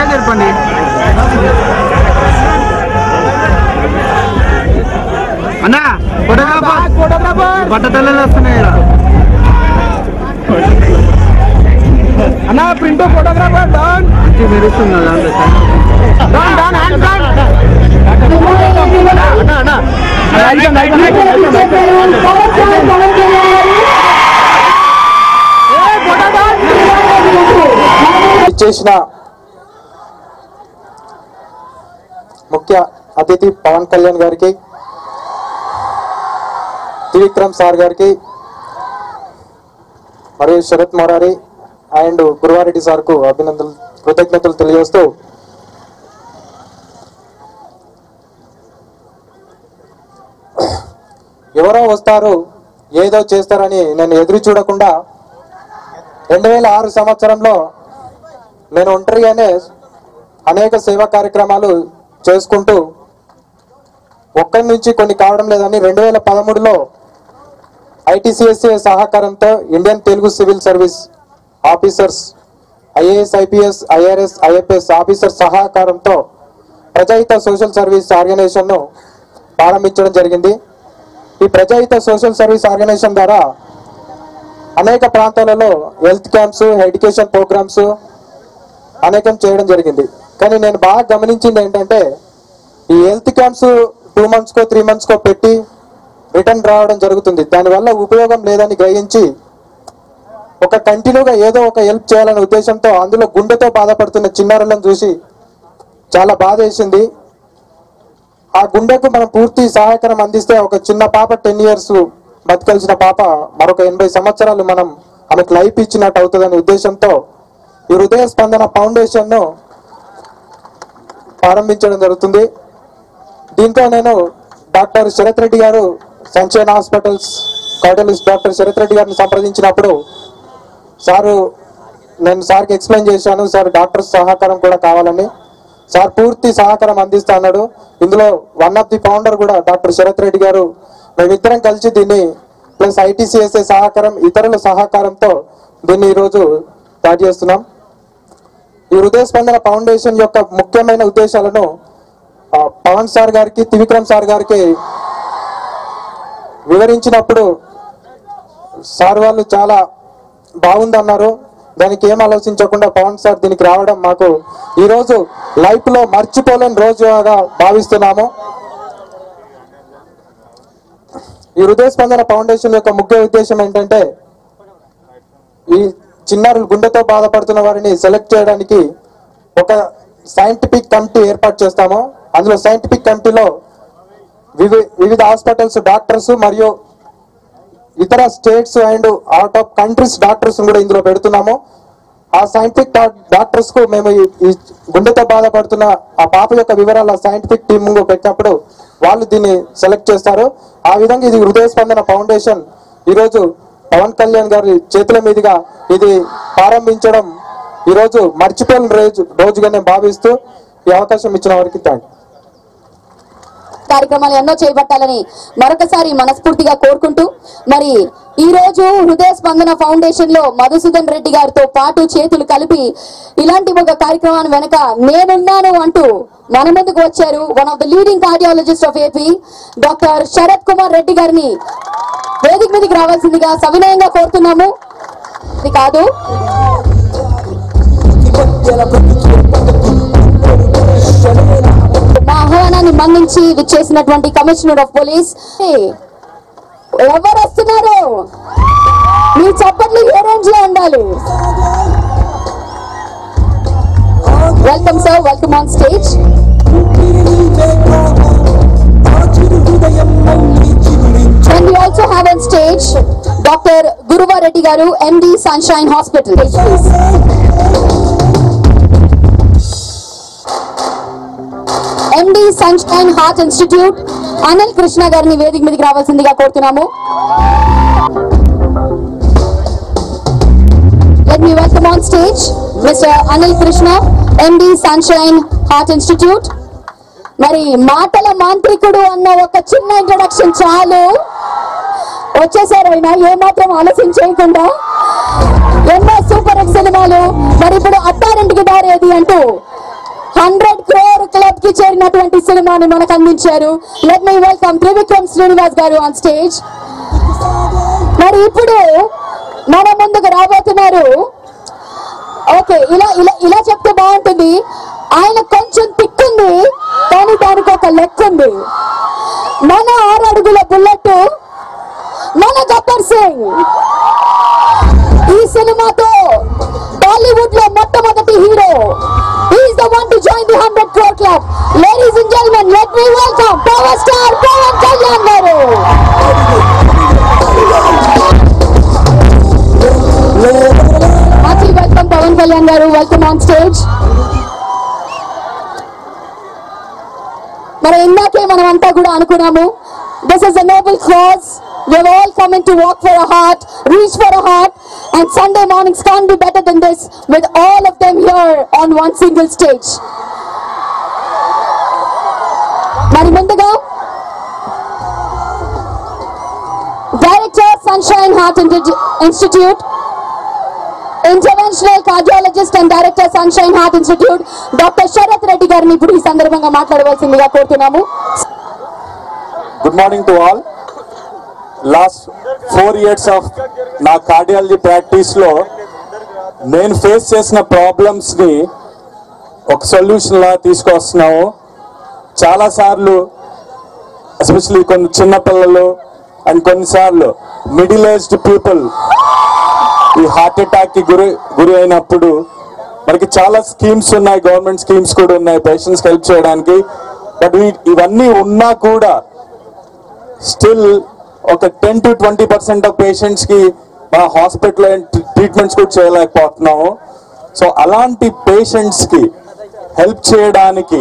పక్క జరపండి. అన్నా ఫోటోగ్రాఫర్ బట్టతల్లలు వస్తున్నాయి ఇక్కడ. అన్నా ప్రింట్ ఫోటోగ్రాఫర్ డాన్ మంచి మెరుస్తుంది చేసిన ముఖ్య అతిథి పవన్ కళ్యాణ్ గారికి, త్రివిక్రమ్ సార్ గారికి మరియు శరత్ మొరారి అండ్ గురువారెడ్డి సార్కు అభినందనలు, కృతజ్ఞతలు తెలియజేస్తూ ఎవరో వస్తారు ఏదో చేస్తారని నేను ఎదురు చూడకుండా 2006 సంవత్సరంలో నేను ఒంటరిగానే అనేక సేవా కార్యక్రమాలు చేసుకుంటూ ఒక్కడి నుంచి కొన్ని కావడం లేదని 2013లో ఐటీసీఎస్ఏ సహకారంతో Indian Telugu civil service officers IAS IPS IRS IFS officers సహకారంతో ప్రజాహిత సోషల్ సర్వీస్ ఆర్గనైజేషన్ను ప్రారంభించడం జరిగింది. ఈ ప్రజాహిత సోషల్ సర్వీస్ ఆర్గనైజేషన్ ద్వారా అనేక ప్రాంతాలలో హెల్త్ క్యాంప్స్, ఎడ్యుకేషన్ ప్రోగ్రామ్స్ అనేకం చేయడం జరిగింది. కానీ నేను బాగా గమనించింది ఏంటంటే ఈ హెల్త్ క్యాంప్స్ 2 months 3 months పెట్టి రిటర్న్ రావడం జరుగుతుంది. దానివల్ల ఉపయోగం లేదని గ్రహించి ఒక కంటిన్యూగా ఏదో ఒక హెల్ప్ చేయాలనే ఉద్దేశంతో అందులో గుండెతో బాధపడుతున్న చిన్నారులను చూసి చాలా బాధ వేసింది. ఆ గుండెకు మనం పూర్తి సహాయకరం అందిస్తే ఒక చిన్న పాప 10 years బతకాల్సిన పాప మరొక 80 సంవత్సరాలు మనం ఆమెకు లైఫ్ ఇచ్చినట్టు అవుతుందనే ఉద్దేశంతో ఈ హృదయ స్పందన ఫౌండేషన్ ను ప్రారంభించడం జరుగుతుంది. దీంతో నేను డాక్టర్ శరత్ రెడ్డి గారు, Sunshine Hospitals cardiologist doctor Sharath Reddy గారిని సంప్రదించినప్పుడు నేను సార్కి ఎక్స్ప్లెయిన్ చేశాను, సార్ డాక్టర్ సహకారం కూడా కావాలని. సార్ పూర్తి సహకారం అందిస్తా అన్నాడు. ఇందులో వన్ ఆఫ్ ది ఫౌండర్ కూడా డాక్టర్ శరత్ రెడ్డి గారు. మేమిద్దరం కలిసి దీన్ని ప్లస్ ఐటీసీఎస్ఏ సహకారం, ఇతరుల సహకారంతో దీన్ని ఈరోజు స్టార్ట్ చేస్తున్నాం. ఈ హృదయ స్పందన ఫౌండేషన్ యొక్క ముఖ్యమైన ఉద్దేశాలను పవన్ సార్ గారికి, త్రివిక్రమ్ సార్ గారికి వివరించినప్పుడు సార్ వాళ్ళు చాలా బాగుందన్నారు. దానికి ఏం ఆలోచించకుండా పవన్ సార్ దీనికి రావడం మాకు ఈరోజు లైఫ్ లో మర్చిపోలేని రోజుగా భావిస్తున్నాము. ఈ హృదయ స్పందన ఫౌండేషన్ యొక్క ముఖ్య ఉద్దేశం ఏంటంటే ఈ చిన్నారులు గుండెతో బాధపడుతున్న వారిని సెలెక్ట్ చేయడానికి ఒక సైంటిఫిక్ కమిటీ ఏర్పాటు చేస్తాము. అందులో సైంటిఫిక్ కమిటీలో వివిధ హాస్పిటల్స్ డాక్టర్స్ మరియు ఇతర states and out of countries doctors కూడా ఇందులో పెడుతున్నాము. ఆ సైంటిఫిక్ డాక్టర్స్ కు మేము ఈ గుండెతో బాధపడుతున్న ఆ పాప యొక్క వివరాల సైంటిఫిక్ టీమ్ పెట్టినప్పుడు వాళ్ళు దీన్ని సెలెక్ట్ చేస్తారు. ఆ విధంగా ఇది హృదయ స్పందన ఫౌండేషన్ ఈరోజు పవన్ కళ్యాణ్ గారి చేతుల మీదుగా ఇది ప్రారంభించడం ఈరోజు మర్చిపోయిన రోజుగా నేను భావిస్తూ ఈ అవకాశం ఇచ్చిన వారికి థ్యాంక్. కార్యక్రమాలు ఎన్నో చేపట్టాలని మరొకసారి మనస్ఫూర్తిగా కోరుకుంటూ, మరి ఈ రోజు హృదయ స్పందన ఫౌండేషన్ లో మధుసూదన్ రెడ్డి గారితో పాటు చేతులు కలిపి ఇలాంటి ఒక కార్యక్రమాన్ని వెనక నేనున్నాను అంటూ మన ముందుకు వచ్చారు one of the leading cardiologist of AP doctor Sharath Kumar Reddy గారిని వేదిక మీదకి రావాల్సిందిగా సవినయంగా కోరుతున్నాము. ఇది కాదు మా ఆహ్వానాన్ని మన్నించి విచ్చేసినటువంటి కమిషనర్ ఆఫ్ పోలీస్. ఎవరు వస్తున్నారు? మీ చప్పట్లు ఏ రేంజ్ లో ఉండాలి? Welcome sir, welcome on stage. And we also have on stage Dr. Guruva Reddy Garu, MD Sunshine Hospital. Please. MD Sunshine Heart Institute, Anil Krishna గారిని వేదిక మీదకి రావాల్సిందిగా కోరుతున్నాము. Let me welcome on stage Mr. Anil Krishna, MD Sunshine Heart Institute. మరి మాటల మాంత్రికుడు అన్న ఒక చిన్న ఇంట్రొడక్షన్ చాలు. వచ్చేసారు ఆయన ఏమాత్రం ఆలస్యం చేయకుండా. ఎన్నో సూపర్ హిట్ సినిమాలు, మరి ఇప్పుడు అత్తారింటికి దారేది అంటూ శక్తి చేరినటువంటి సినిమాని మనకు అందించారు. Let me welcome Trivikram Srinivas గారు ఆన్ స్టేజ్. మరి ఇప్పుడు మన ముందుకు రాబోతున్నారు. ఓకే, ఇలా ఇలా ఇలా చెప్తే బాగుంటుంది. ఆయన కొంచెం తిక్కుంది, కానీ దానికి ఒక లెక్క ఉంది. మన 6 అడుగుల బుల్లెట్ మన గబ్బర్ సింగ్ ఈ సినిమాతో బాలీవుడ్ లో మొట్టమొదటి hero. He is the one to join the 100 crore club. Ladies and gentlemen, let me welcome power star Pawan Kalyan garu. Heartily welcome Pawan Kalyan garu. Welcome on stage. మరి ఇందాకే మనం అంతా కూడా అనుకున్నాము, this is a noble cause. We have all come in to walk for a heart, reach for a heart, and Sunday mornings can't be better than this with all of them here on one single stage. మరి ముందుగా director Sunshine heart Institute, interventional cardiologist and director Sunshine heart institute doctor Sharath Reddy గారిని ఇప్పుడు ఈ సందర్భంగా మాట్లాడవలసిందిగా కోరుతున్నాము. Good morning to all. Last 4 years of నా cardiology ప్రాక్టీస్లో నేను ఫేస్ చేసిన ప్రాబ్లమ్స్ని ఒక సొల్యూషన్లా తీసుకొస్తున్నాము. చాలాసార్లు ఎస్పెషలీ కొన్ని చిన్నపిల్లలు అండ్ కొన్నిసార్లు మిడిల్ ఏజ్డ్ పీపుల్ ఈ హార్ట్ అటాక్కి గురి అయినప్పుడు మనకి చాలా స్కీమ్స్ ఉన్నాయి, గవర్నమెంట్ స్కీమ్స్ కూడా ఉన్నాయి పేషెంట్స్కి హెల్ప్ చేయడానికి. బట్ ఇవన్నీ ఉన్నా కూడా స్టిల్ ఒక 10 to 20% ఆఫ్ పేషెంట్స్కి మా హాస్పిటల్ ట్రీట్మెంట్స్ కూడా చేయలేకపోతున్నాము. సో అలాంటి పేషెంట్స్కి హెల్ప్ చేయడానికి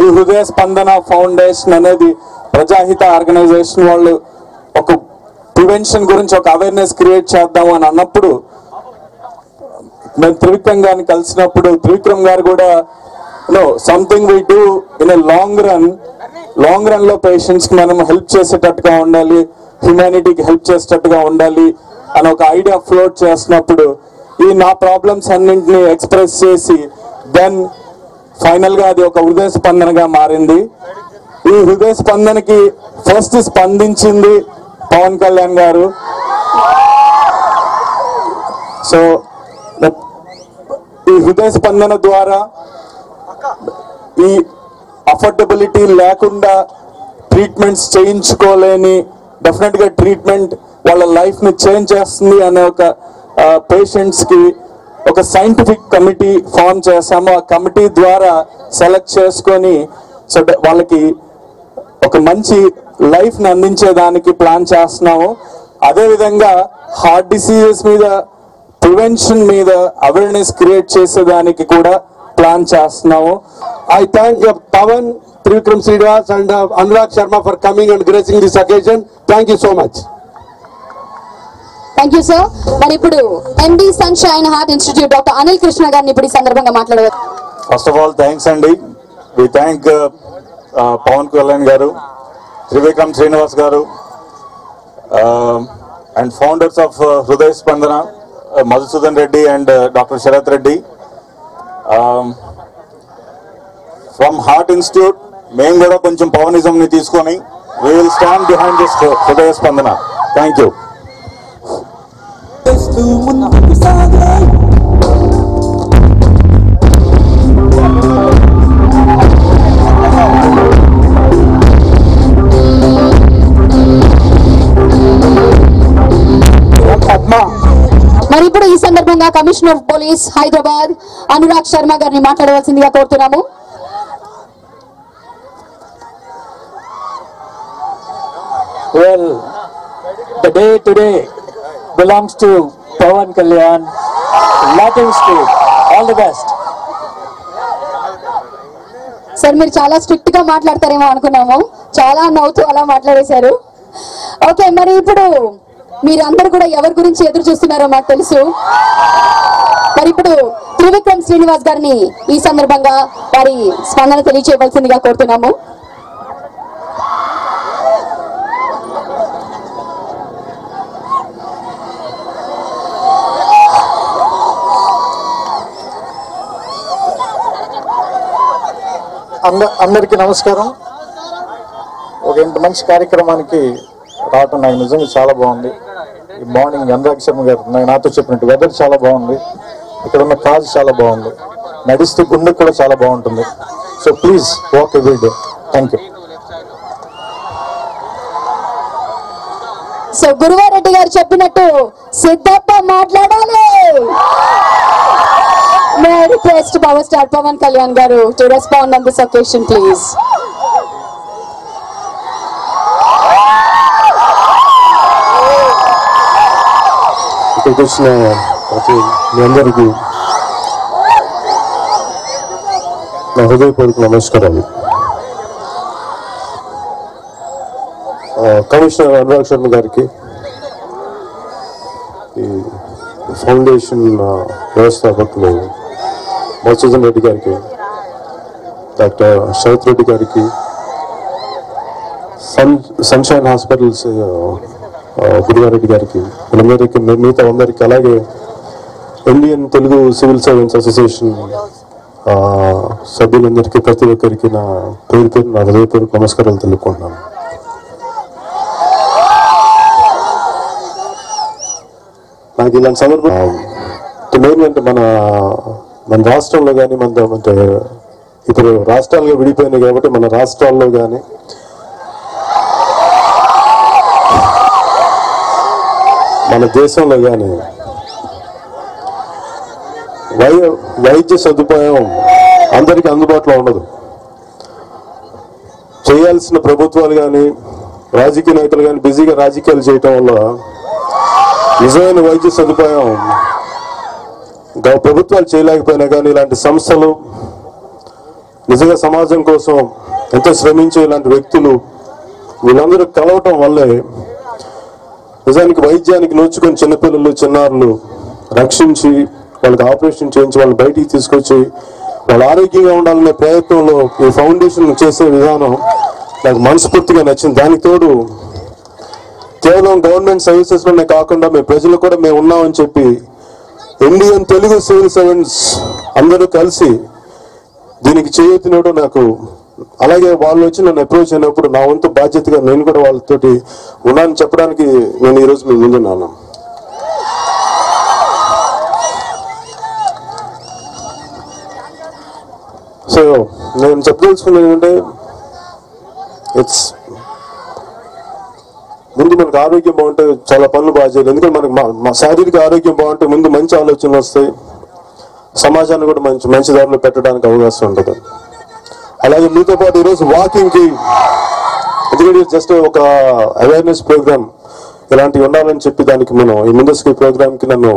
ఈ హృదయ స్పందన ఫౌండేషన్ అనేది ప్రజాహిత ఆర్గనైజేషన్ వాళ్ళు ఒక ప్రివెన్షన్ గురించి ఒక అవేర్నెస్ క్రియేట్ చేద్దాము అని అన్నప్పుడు మేము త్రివిక్రమ్ గారిని కలిసినప్పుడు త్రివిక్రమ్ గారు కూడా something we do in a long run లో పేషెంట్స్కి మనం హెల్ప్ చేసేటట్టుగా ఉండాలి, హ్యుమానిటీకి హెల్ప్ చేసేటట్టుగా ఉండాలి అని ఒక ఐడియా ఫ్లోట్ చేసినప్పుడు ఈ నా ప్రాబ్లమ్స్ అన్నింటినీ ఎక్స్ప్రెస్ చేసి దెన్ ఫైనల్గా అది ఒక హృదయ స్పందనగా మారింది. ఈ హృదయ స్పందనకి ఫస్ట్ స్పందించింది పవన్ కళ్యాణ్ గారు. సో ఈ హృదయ స్పందన ద్వారా ఈ అఫోర్డబిలిటీ లేకుండా ట్రీట్మెంట్స్ చేయించుకోలేని డెఫినెట్గా ట్రీట్మెంట్ వాళ్ళ లైఫ్ని చేంజ్ చేస్తుంది అనే ఒక పేషెంట్స్కి ఒక సైంటిఫిక్ కమిటీ ఫామ్ చేసాము. ఆ కమిటీ ద్వారా సెలెక్ట్ చేసుకొని సో వాళ్ళకి ఒక మంచి లైఫ్ని అందించేదానికి ప్లాన్ చేస్తున్నాము. అదేవిధంగా హార్ట్ డిసీజెస్ మీద ప్రివెన్షన్ మీద అవేర్నెస్ క్రియేట్ చేసేదానికి కూడా ప్లాన్ చేస్తున్నాము. I thank Pawan, Trivikram Srinivas and Anurag Sharma for coming and gracing this occasion. Thank you so much. Thank you sir. మరి ఇప్పుడు MD sunshine heart institute doctor Anil Krishna గారిని ఇప్పుడు ఈ సందర్భంగా మాట్లాడవచ్చు. ఫస్ట్ ఆఫ్ ఆల్ థ్యాంక్స్ అండి. We thank Pawan Kalyan గారు, త్రివిక్రమ్ శ్రీనివాస్ గారు and founders of Hrudaya Spandana Madhusudan Reddy and doctor Sharath Reddy from Heart Institute. మేము కూడా కొంచెం పవనిజంని తీసుకొని we will stand behind this Hrudaya Spandana. Thank you. మరి ఇప్పుడు ఈ సందర్భంగా commissioner of police Hyderabad Anurag Sharma గారిని మాట్లాడవలసిందిగా కోరుతున్నాము. Well, the day today belongs to Pawan Kalyan, Latin Street. All the best. Sir మీరు చాలా స్ట్రిక్ట్ గా మాట్లాడతారేమో అనుకున్నాము, చాలా నవ్వుతూ అలా మాట్లాడేశారు. ఓకే, మరి ఇప్పుడు మీరందరూ కూడా ఎవరి గురించి ఎదురు చూస్తున్నారో మాకు తెలుసు. మరి ఇప్పుడు త్రివిక్రమ్ శ్రీనివాస్ గారిని ఈ సందర్భంగా వారి స్పందన తెలియచేయవలసిందిగా కోరుతున్నాము. అందరికీ నమస్కారం. ఒక ఇంత మంచి కార్యక్రమానికి రావటం నాకు నిజంగా చాలా బాగుంది. ఈ మార్నింగ్ అనురాగ్ శర్మ గారు నాతో చెప్పినట్టు వెదర్ చాలా బాగుంది, ఇక్కడ ఉన్న కాజ్ చాలా బాగుంది, నడిస్తే గుండె కూడా చాలా బాగుంటుంది. So please walk every day. Thank you. So Guruvareddy గారు చెప్పినట్టు సిద్ధప్ప మాట్లాడాలి. May I request power star Pawan Kalyan గారు to respond on this occasion please. ఇక్కడికి వచ్చిన మీ అందరికీ నా హృదయపూర్వక నమస్కారాలు. కమిషనర్ అనురాగ్ శర్మ గారికి, ఈ ఫౌండేషన్ వ్యవస్థాపకులు మధుసూదన్ రెడ్డి గారికి, డాక్టర్ శరత్ రెడ్డి గారికి, సన్షైన్ హాస్పిటల్స్ గురువారెడ్డి గారికి, వీళ్ళందరికీ, మిగతా అందరికీ, అలాగే Indian Telugu civil services association సభ్యులందరికీ, ప్రతి ఒక్కరికి నా పేరు నా హృదయపూర్వక నమస్కారాలు తెలుపుకుంటున్నాను. నాకు ఇలాంటి సందర్భం మెయిన్ అంటే మన రాష్ట్రంలో కానీ అంటే ఇప్పుడు రాష్ట్రాలుగా విడిపోయినాయి కాబట్టి మన రాష్ట్రాల్లో కానీ మన దేశంలో కానీ వైద్య సదుపాయం అందరికీ అందుబాటులో ఉండదు. చేయాల్సిన ప్రభుత్వాలు కానీ రాజకీయ నాయకులు కానీ బిజీగా రాజకీయాలు చేయటం వల్ల నిజమైన వైద్య సదుపాయం ప్రభుత్వాలు చేయలేకపోయినా కానీ ఇలాంటి సంస్థలు నిజంగా సమాజం కోసం ఎంతో శ్రమించే ఇలాంటి వ్యక్తులు వీళ్ళందరూ కలవటం వల్లే నిజానికి వైద్యానికి నోచుకొని చిన్నపిల్లలు చిన్నారులు రక్షించి వాళ్ళకి ఆపరేషన్ చేయించి వాళ్ళని బయటికి తీసుకొచ్చి వాళ్ళు ఆరోగ్యంగా ఉండాలనే ప్రయత్నంలో ఈ ఫౌండేషన్ చేసే విధానం నాకు మనస్ఫూర్తిగా నచ్చింది. దానికి తోడు కేవలం గవర్నమెంట్ సర్వీసెస్లోనే కాకుండా మేము ప్రజలు కూడా మేము ఉన్నామని చెప్పి ఇండియన్ తెలుగు సివిల్ సర్వెంట్స్ అందరూ కలిసి దీనికి చేయొత్తినప్పుడు నాకు, అలాగే వాళ్ళు వచ్చి నన్ను అప్రోచ్ అయినప్పుడు నా వంతు బాధ్యతగా నేను కూడా వాళ్ళతోటి ఉన్నానని చెప్పడానికి నేను ఈరోజు మీ ముందున్నాను. సో నేను చెప్పదలుచుకున్నది ఏంటంటే ఇట్స్ ముందు మనకు ఆరోగ్యం బాగుంటే చాలా పనులు బాగా చేయాలి. ఎందుకంటే మనకు శారీరక ఆరోగ్యం బాగుంటే ముందు మంచి ఆలోచనలు వస్తాయి, సమాజాన్ని కూడా మంచి దారిలో పెట్టడానికి అవకాశం ఉంటుంది. అలాగే మీతో పాటు ఈరోజు వాకింగ్కి, ఎందుకంటే జస్ట్ ఒక అవేర్నెస్ ప్రోగ్రామ్ ఇలాంటివి ఉండాలని చెప్పి దానికి మనం ఈ ముందస్తు ప్రోగ్రామ్కి నన్ను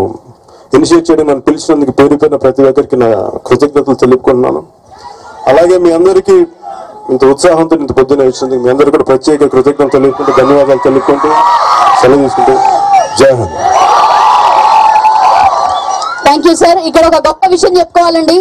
ఇనిషియేట్ చేయడం, నన్ను పిలిచినందుకు పేరుపైన ప్రతి ఒక్కరికి నా కృతజ్ఞతలు తెలుపుకుంటున్నాను. అలాగే మీ అందరికీ ఇంత ఉత్సాహంతో ఇంత పొద్దున వచ్చింది మీ అందరూ కూడా ప్రత్యేక కృతజ్ఞతలు తెలుపుకుంటూ ధన్యవాదాలు తెలుపుకుంటూ సెలవు తీసుకుంటూ జై హింద్. Thank you sir. ఇక్కడ ఒక గొప్ప విషయం చెప్పుకోవాలండి.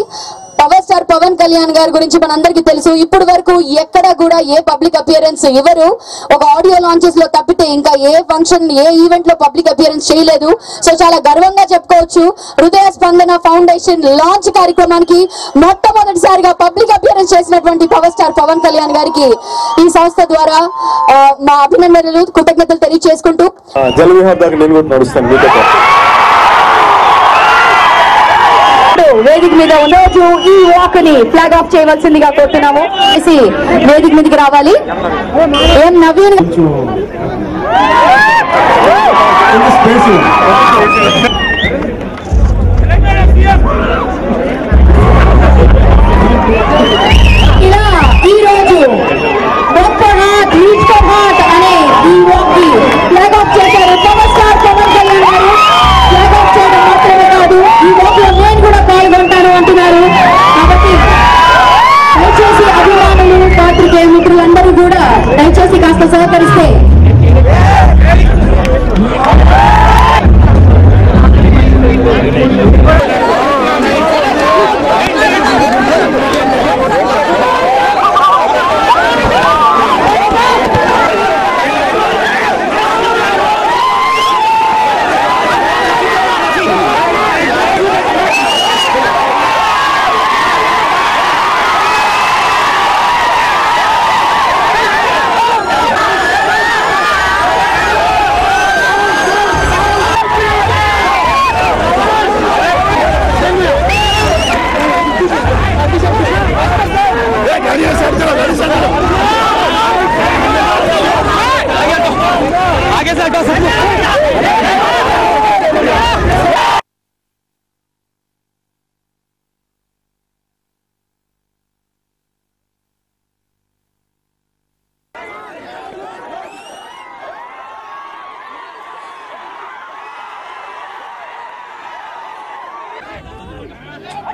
పవర్ స్టార్ పవన్ కళ్యాణ్ గారి గురించి మనందరికీ తెలుసు. ఇప్పటి వరకు ఎక్కడ కూడా ఏ పబ్లిక్ అపియరెన్స్ ఇవ్వరు. ఒక ఆడియో లాంచెస్ లో తప్పితే ఇంకా ఏ ఫంక్షన్ ఏ ఈవెంట్ లో పబ్లిక్ అపియరెన్స్ చేయలేదు. సో చాలా గర్వంగా చెప్పుకోవచ్చు. హృదయ స్పందన ఫౌండేషన్ లాంచ్ కార్యక్రమానికి మొట్టమొదటిసారిగా పబ్లిక్ అపియరెన్స్ చేసినటువంటి పవర్ స్టార్ పవన్ కళ్యాణ్ గారికి ఈ సంస్థ ద్వారా మా అభినందనలు కృతజ్ఞతలు తెలియజేసుకుంటూ జలవిహార్ దాకా నేను కూడా నడుస్తాను మీతో. వేదిక మీద రోజు ఈ వాక్ ని ఫ్లాగ్ ఆఫ్ చేయవలసిందిగా కోరుతున్నాము. వేదిక మీదకి రావాలి. ఏం నవీన్ ఇలా ఈ రోజు అనే ఈ వాక్ ని ఫ్లాగ్ ఆఫ్ చేశారు పవర్ స్టార్ పవన్ కళ్యాణ్ గారు. ఫ్లాగ్ ఆఫ్ చేయడం మాత్రమే కాదు, ఈ వాక్ లో నేను కూడా పాల్గొంటాను అంటున్నారు. కాబట్టి దయచేసి అభిమానులు పాత్రికేయ మిత్రులందరూ కూడా దయచేసి కాస్త సహకరిస్తే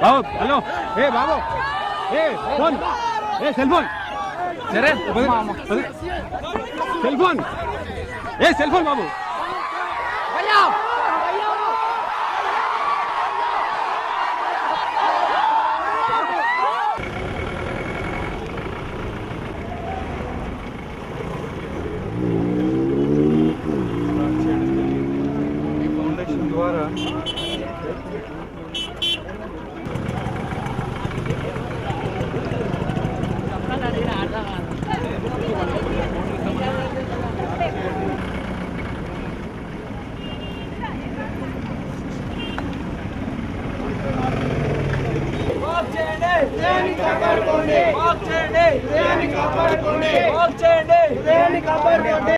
బాబు హలో ఏ బాబు ఏ ఫోన్ ఏ సెల్ ఫోన్ సరే సెల్ ఫోన్ ఏ సెల్ ఫోన్ బాబు ఈ ఫౌండేషన్ ద్వారా కాపాడుకోండి